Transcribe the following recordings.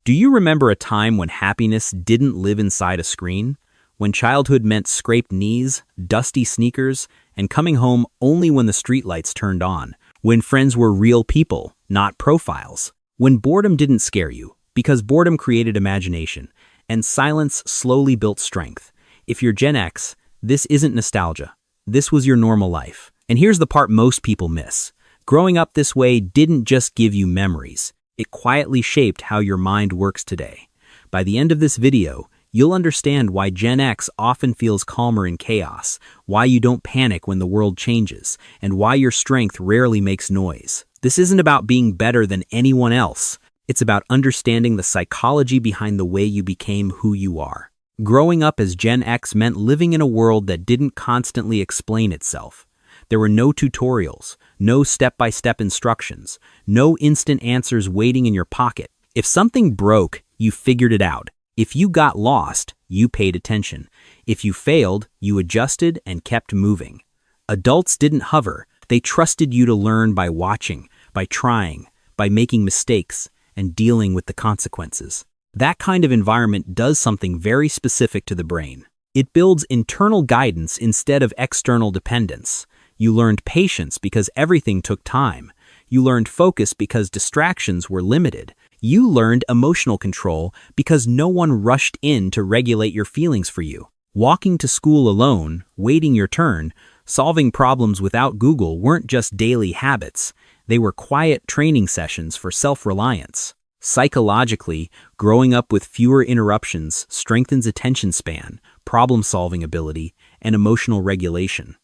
Do you remember a time when happiness didn't live inside a screen? When childhood meant scraped knees, dusty sneakers, and coming home only when the streetlights turned on? When friends were real people, not profiles? When boredom didn't scare you, because boredom created imagination, and silence slowly built strength? If you're Gen X, this isn't nostalgia. This was your normal life. And here's the part most people miss. Growing up this way didn't just give you memories. It quietly shaped how your mind works today. By the end of this video, you'll understand why Gen X often feels calmer in chaos, why you don't panic when the world changes, and why your strength rarely makes noise. This isn't about being better than anyone else. It's about understanding the psychology behind the way you became who you are. Growing up as Gen X meant living in a world that didn't constantly explain itself. There were no tutorials, no step-by-step instructions, no instant answers waiting in your pocket. If something broke, you figured it out. If you got lost, you paid attention. If you failed, you adjusted and kept moving. Adults didn't hover. They trusted you to learn by watching, by trying, by making mistakes, and dealing with the consequences. That kind of environment does something very specific to the brain. It builds internal guidance instead of external dependence. You learned patience because everything took time. You learned focus because distractions were limited. You learned emotional control because no one rushed in to regulate your feelings for you. Walking to school alone, waiting your turn, solving problems without Google weren't just daily habits. They were quiet training sessions for self-reliance. Psychologically, growing up with fewer interruptions strengthens attention span, problem-solving ability, and emotional regulation.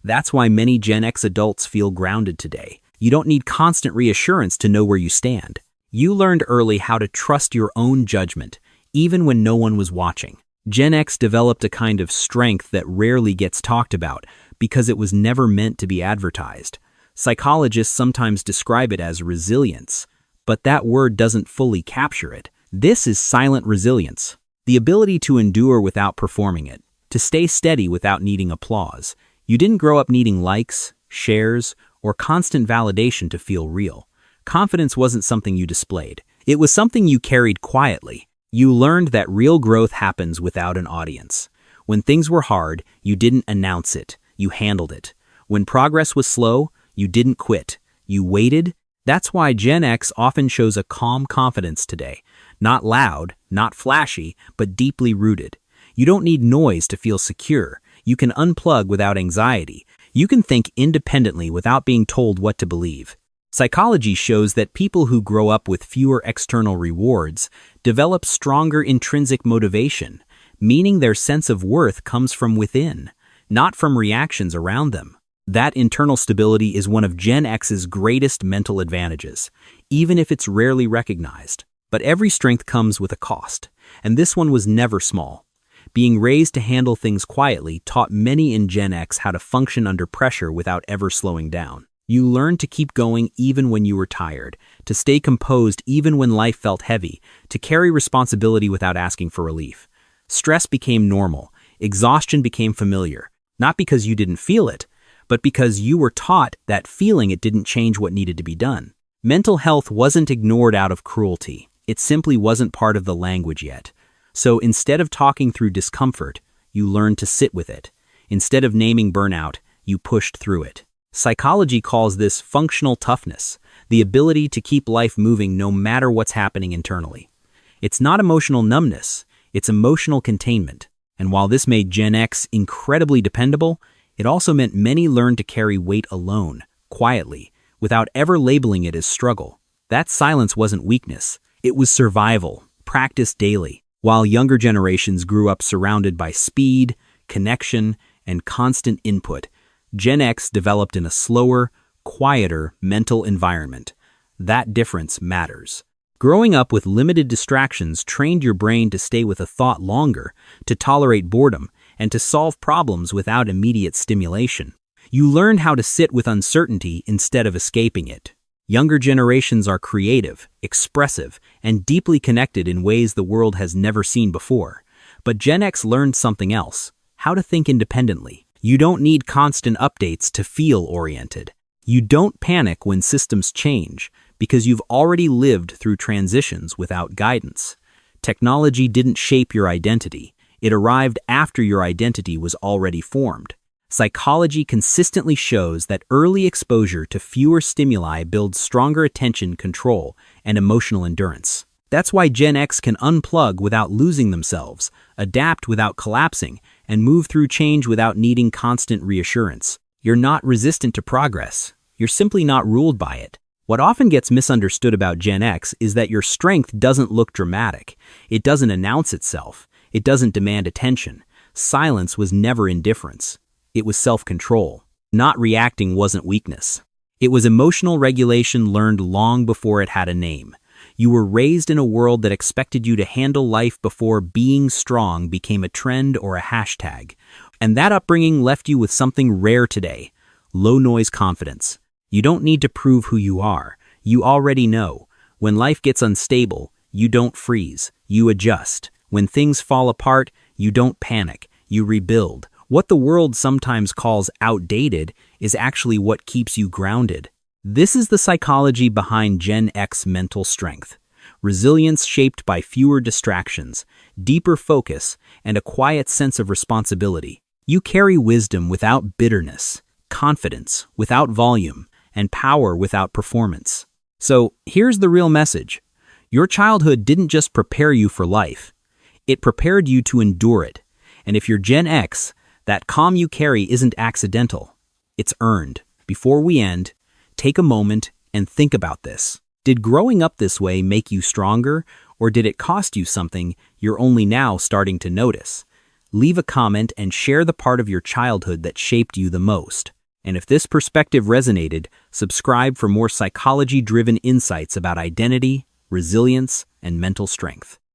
That's why many Gen X adults feel grounded today. You don't need constant reassurance to know where you stand. You learned early how to trust your own judgment, even when no one was watching. Gen X developed a kind of strength that rarely gets talked about because it was never meant to be advertised. Psychologists sometimes describe it as resilience, but that word doesn't fully capture it. This is silent resilience, the ability to endure without performing it, to stay steady without needing applause. You didn't grow up needing likes, shares, or constant validation to feel real. Confidence wasn't something you displayed. It was something you carried quietly. You learned that real growth happens without an audience. When things were hard, you didn't announce it. You handled it. When progress was slow, you didn't quit. You waited. That's why Gen X often shows a calm confidence today. Not loud, not flashy, but deeply rooted. You don't need noise to feel secure. You can unplug without anxiety. You can think independently without being told what to believe. Psychology shows that people who grow up with fewer external rewards develop stronger intrinsic motivation, meaning their sense of worth comes from within, not from reactions around them. That internal stability is one of Gen X's greatest mental advantages, even if it's rarely recognized. But every strength comes with a cost, and this one was never small. Being raised to handle things quietly taught many in Gen X how to function under pressure without ever slowing down. You learned to keep going even when you were tired, to stay composed even when life felt heavy, to carry responsibility without asking for relief. Stress became normal, exhaustion became familiar, not because you didn't feel it, but because you were taught that feeling it didn't change what needed to be done. Mental health wasn't ignored out of cruelty. It simply wasn't part of the language yet. So instead of talking through discomfort, you learned to sit with it. Instead of naming burnout, you pushed through it. Psychology calls this functional toughness, the ability to keep life moving no matter what's happening internally. It's not emotional numbness, it's emotional containment. And while this made Gen X incredibly dependable, it also meant many learned to carry weight alone, quietly, without ever labeling it as struggle. That silence wasn't weakness, it was survival, practiced daily. While younger generations grew up surrounded by speed, connection, and constant input, Gen X developed in a slower, quieter mental environment. That difference matters. Growing up with limited distractions trained your brain to stay with a thought longer, to tolerate boredom, and to solve problems without immediate stimulation. You learned how to sit with uncertainty instead of escaping it. Younger generations are creative, expressive, and deeply connected in ways the world has never seen before. But Gen X learned something else: how to think independently. You don't need constant updates to feel oriented. You don't panic when systems change, because you've already lived through transitions without guidance. Technology didn't shape your identity. It arrived after your identity was already formed. Psychology consistently shows that early exposure to fewer stimuli builds stronger attention control and emotional endurance. That's why Gen X can unplug without losing themselves, adapt without collapsing, and move through change without needing constant reassurance. You're not resistant to progress. You're simply not ruled by it. What often gets misunderstood about Gen X is that your strength doesn't look dramatic. It doesn't announce itself. It doesn't demand attention. Silence was never indifference. It was self-control. Not reacting wasn't weakness. It was emotional regulation learned long before it had a name. You were raised in a world that expected you to handle life before being strong became a trend or a hashtag. And that upbringing left you with something rare today: low-noise confidence. You don't need to prove who you are. You already know. When life gets unstable, you don't freeze. You adjust. When things fall apart, you don't panic. You rebuild. What the world sometimes calls outdated is actually what keeps you grounded. This is the psychology behind Gen X mental strength. Resilience shaped by fewer distractions, deeper focus, and a quiet sense of responsibility. You carry wisdom without bitterness, confidence without volume, and power without performance. So here's the real message. Your childhood didn't just prepare you for life. It prepared you to endure it. And if you're Gen X, that calm you carry isn't accidental. It's earned. Before we end, take a moment and think about this. Did growing up this way make you stronger, or did it cost you something you're only now starting to notice? Leave a comment and share the part of your childhood that shaped you the most. And if this perspective resonated, subscribe for more psychology-driven insights about identity, resilience, and mental strength.